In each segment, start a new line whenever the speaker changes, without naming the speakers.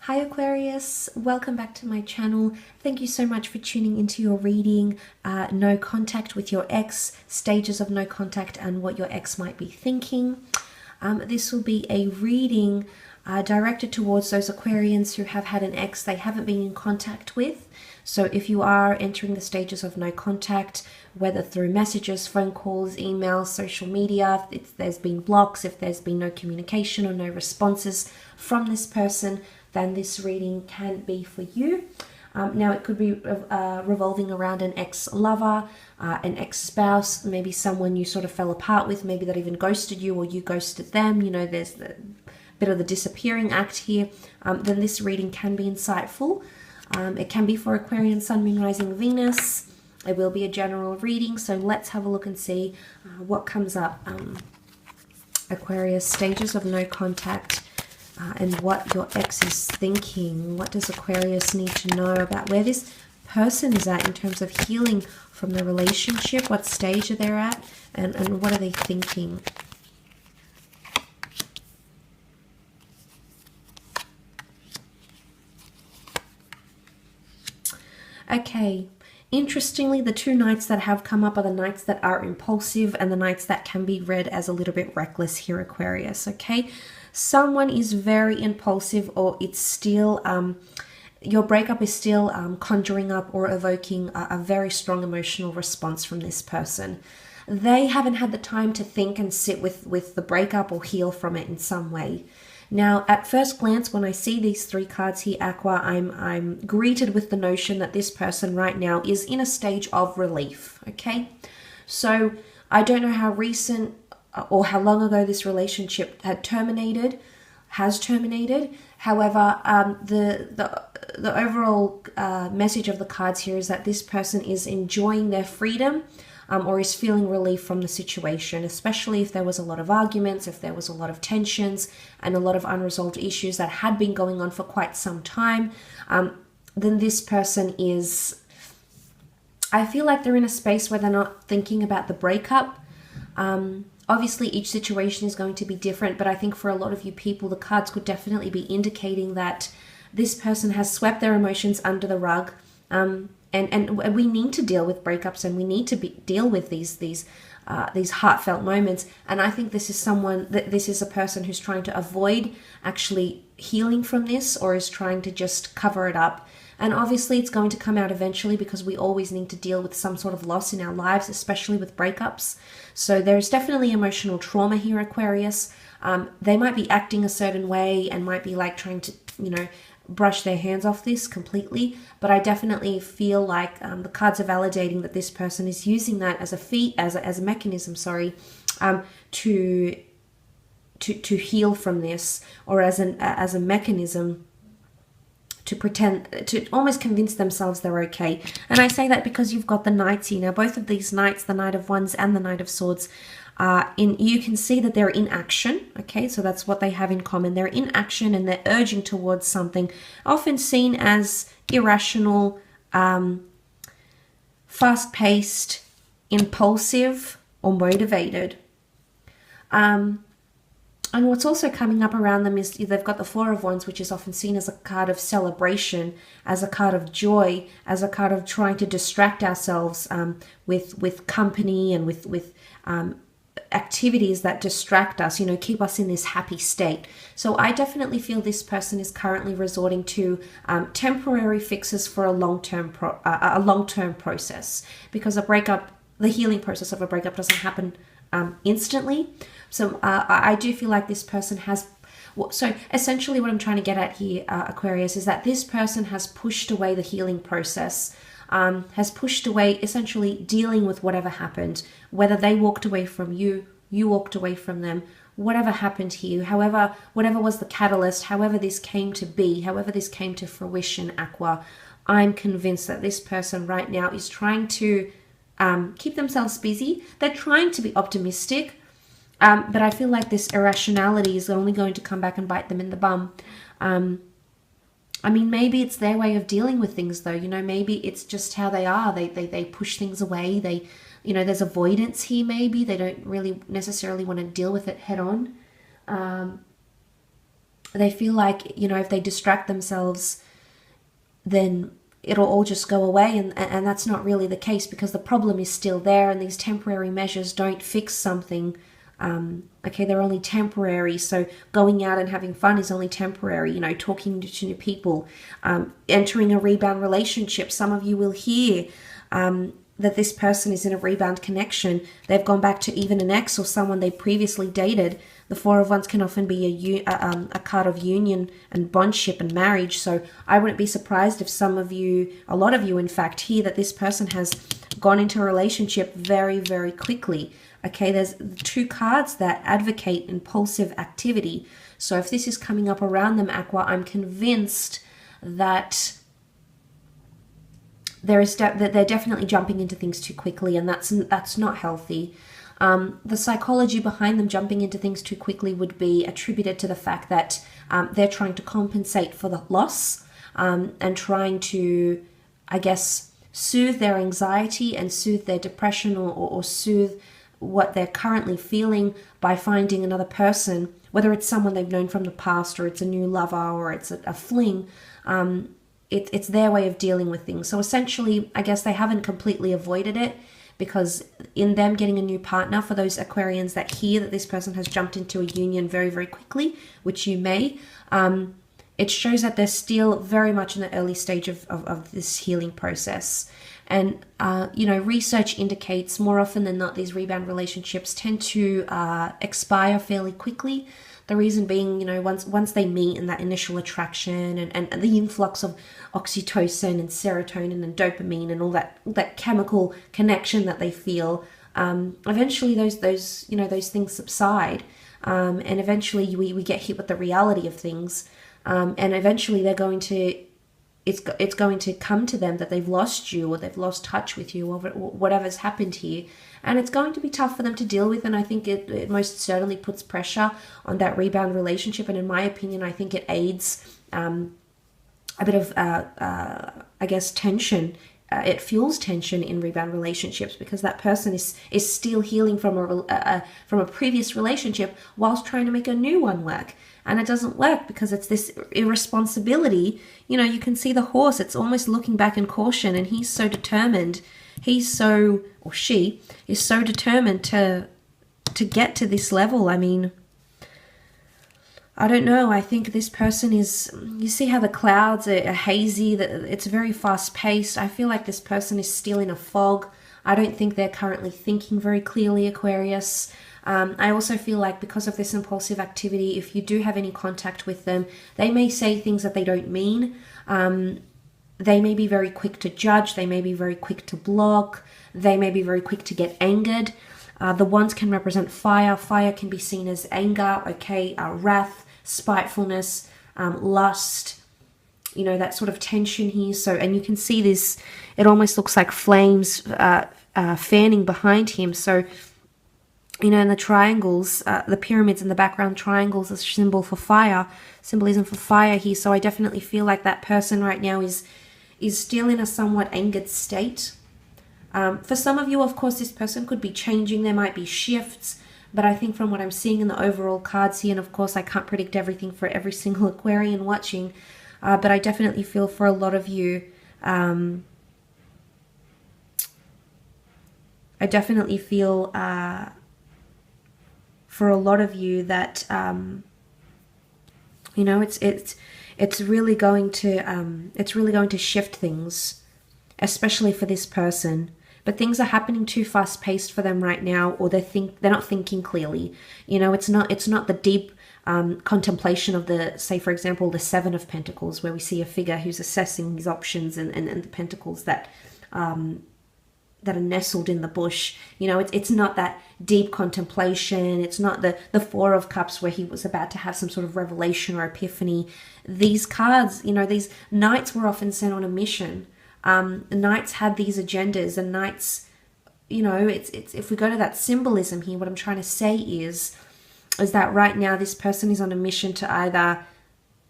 Hi Aquarius, welcome back to my channel. Thank you so much for tuning into your reading, no contact with your ex, stages of no contact and what your ex might be thinking. This will be a reading directed towards those Aquarians who have had an ex they haven't been in contact with. So if you are entering the stages of no contact, whether through messages, phone calls, emails, social media, if there's been blocks, if there's been no communication or no responses from this person, then this reading can be for you. Now it could be revolving around an ex-lover, an ex-spouse, maybe someone you sort of fell apart with, maybe that even ghosted you or you ghosted them. You know, there's the bit of the disappearing act here. Then this reading can be insightful. It can be for Aquarian, Sun, Moon, Rising, Venus. It will be a general reading, so let's have a look and see what comes up. Aquarius, stages of no contact. And what your ex is thinking. What does Aquarius need to know about where this person is at in terms of healing from the relationship? What stage are they at? And what are they thinking? Okay. Interestingly, the two knights that have come up are the knights that are impulsive and the knights that can be read as a little bit reckless here, Aquarius, okay? Someone is very impulsive, or it's still, your breakup is still conjuring up or evoking a very strong emotional response from this person. They haven't had the time to think and sit with the breakup or heal from it in some way. Now, at first glance, when I see these three cards here, Aqua, I'm greeted with the notion that this person right now is in a stage of relief, okay? So I don't know how recent or how long ago this relationship has terminated. However, the overall message of the cards here is that this person is enjoying their freedom, or is feeling relief from the situation, especially if there was a lot of arguments, if there was a lot of tensions and a lot of unresolved issues that had been going on for quite some time. Then this person is, I feel like they're in a space where they're not thinking about the breakup. Obviously, each situation is going to be different, but I think for a lot of you people, the cards could definitely be indicating that this person has swept their emotions under the rug. And we need to deal with breakups, and we need to deal with these heartfelt moments. And I think this is a person who's trying to avoid actually healing from this, or is trying to just cover it up. And obviously it's going to come out eventually, because we always need to deal with some sort of loss in our lives, especially with breakups. So there's definitely emotional trauma here, Aquarius. They might be acting a certain way and might be like trying to, brush their hands off this completely. But I definitely feel like the cards are validating that this person is using that as a mechanism, to heal from this, or as a mechanism to almost convince themselves they're okay. And I say that because you've got the knights here. Now, both of these knights, the Knight of Wands and the Knight of Swords, you can see that they're in action. Okay, so that's what they have in common. They're in action and they're urging towards something, often seen as irrational, fast-paced, impulsive, or motivated. And what's also coming up around them is they've got the Four of Wands, which is often seen as a card of celebration, as a card of joy, as a card of trying to distract ourselves with company and with activities that distract us, keep us in this happy state. So I definitely feel this person is currently resorting to temporary fixes for a long-term process, because the healing process of a breakup doesn't happen instantly. So I do feel like this person has, so essentially what I'm trying to get at here, Aquarius, is that this person has pushed away the healing process, has pushed away essentially dealing with whatever happened, whether they walked away from you, you walked away from them, whatever happened here, whatever was the catalyst, however this came to be, however this came to fruition, Aqua, I'm convinced that this person right now is trying to keep themselves busy. They're trying to be optimistic, but I feel like this irrationality is only going to come back and bite them in the bum. I mean, maybe it's their way of dealing with things, though. Maybe it's just how they are. They push things away. There's avoidance here. Maybe they don't really necessarily want to deal with it head on. they feel like, you know, if they distract themselves, then it'll all just go away, and that's not really the case, because the problem is still there, and these temporary measures don't fix something. Okay, they're only temporary. So going out and having fun is only temporary. You know, talking to new people, entering a rebound relationship. Some of you will hear that this person is in a rebound connection. They've gone back to even an ex or someone they previously dated. The Four of Wands can often be a card of union and bondship and marriage. So I wouldn't be surprised if some of you, a lot of you in fact, hear that this person has gone into a relationship very, very quickly. Okay, there's two cards that advocate impulsive activity. So if this is coming up around them, Aqua, I'm convinced that that they're definitely jumping into things too quickly, and that's not healthy. The psychology behind them jumping into things too quickly would be attributed to the fact that they're trying to compensate for the loss, and trying to, I guess, soothe their anxiety and soothe their depression, or soothe what they're currently feeling by finding another person, whether it's someone they've known from the past, or it's a new lover, or it's a fling. It's their way of dealing with things. So essentially, I guess they haven't completely avoided it, because in them getting a new partner, for those Aquarians that hear that this person has jumped into a union very, very quickly, which you may, it shows that they're still very much in the early stage of this healing process. And, you know, research indicates more often than not, these rebound relationships tend to expire fairly quickly. The reason being, you know, once they meet and that initial attraction and the influx of oxytocin and serotonin and dopamine and all that chemical connection that they feel, eventually those you know, those things subside, and eventually we get hit with the reality of things, and eventually they're going to, it's going to come to them that they've lost you, or they've lost touch with you, or whatever's happened here. And it's going to be tough for them to deal with. And I think it most certainly puts pressure on that rebound relationship. And in my opinion, I think it aids a bit of, I guess, tension. It fuels tension in rebound relationships, because that person is still healing from a previous relationship whilst trying to make a new one work. And it doesn't work because it's this irresponsibility. You know, you can see the horse, it's almost looking back in caution, and he's so determined. Or she is so determined to get to this level. I mean, I don't know. I think this person is, you see how the clouds are hazy, that it's very fast paced. I feel like this person is still in a fog. I don't think they're currently thinking very clearly, Aquarius. I also feel like because of this impulsive activity, if you do have any contact with them, they may say things that they don't mean. They may be very quick to judge. They may be very quick to block. They may be very quick to get angered. The wands can represent fire. Fire can be seen as anger, okay, wrath, spitefulness, lust, you know, that sort of tension here. So, and you can see this, it almost looks like flames fanning behind him. So, you know, in the triangles, the pyramids in the background, triangles is symbolism for fire here. So I definitely feel like that person right now is still in a somewhat angered state. For some of you, of course, this person could be changing. There might be shifts, but I think from what I'm seeing in the overall cards here, and of course I can't predict everything for every single Aquarian watching, but I definitely feel for a lot of you, I definitely feel for a lot of you that you know, it's really going to shift things, especially for this person. But things are happening too fast paced for them right now, or they're not thinking clearly. You know, it's not the deep contemplation of the, say for example, the Seven of Pentacles, where we see a figure who's assessing his options and the pentacles that are nestled in the bush. You know, it's not that deep contemplation. It's not the Four of Cups where he was about to have some sort of revelation or epiphany. These cards, you know, these knights were often sent on a mission. Knights had these agendas, and knights, you know, it's if we go to that symbolism here, what I'm trying to say is that right now this person is on a mission to either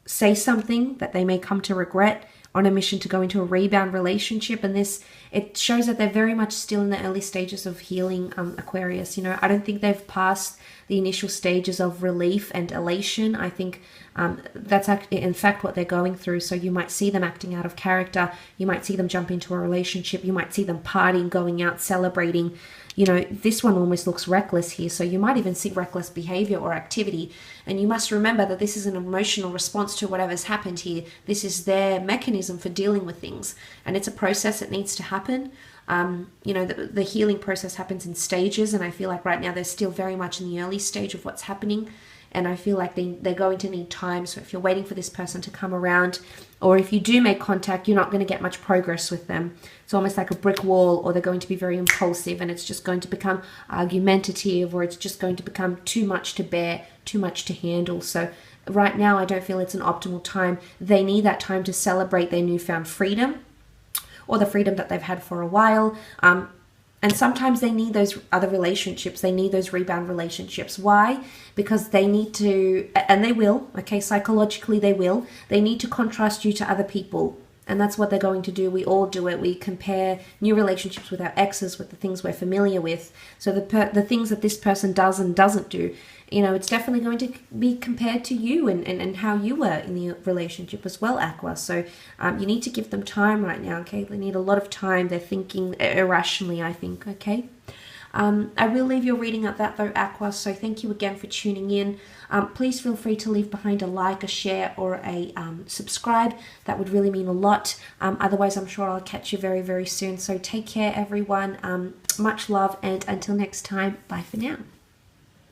say something that they may come to regret, on a mission to go into a rebound relationship. And this, it shows that they're very much still in the early stages of healing, Aquarius. You know, I don't think they've passed the initial stages of relief and elation. I think that's actually, in fact, what they're going through. So you might see them acting out of character. You might see them jump into a relationship. You might see them partying, going out, celebrating. You know, this one almost looks reckless here. So you might even see reckless behavior or activity. And you must remember that this is an emotional response to whatever's happened here. This is their mechanism for dealing with things. And it's a process that needs to happen. You know, the healing process happens in stages. And I feel like right now they're still very much in the early stage of what's happening. And I feel like they're going to need time. So if you're waiting for this person to come around, or if you do make contact, you're not going to get much progress with them. It's almost like a brick wall, or they're going to be very impulsive and it's just going to become argumentative, or it's just going to become too much to bear, too much to handle. So right now, I don't feel it's an optimal time. They need that time to celebrate their newfound freedom, or the freedom that they've had for a while. And sometimes they need those other relationships. They need those rebound relationships. Why? Because they need to, and they will, okay, psychologically they will. They need to contrast you to other people. And that's what they're going to do. We all do it. We compare new relationships with our exes, with the things we're familiar with. So the things that this person does and doesn't do, you know, it's definitely going to be compared to you and how you were in the relationship as well, Aqua. So you need to give them time right now, okay? They need a lot of time. They're thinking irrationally, I think, okay? I will leave your reading at that though, Aqua, so thank you again for tuning in. Please feel free to leave behind a like, a share, or a subscribe. That would really mean a lot. Otherwise, I'm sure I'll catch you very, very soon. So take care, everyone. Much love, and until next time, bye for now.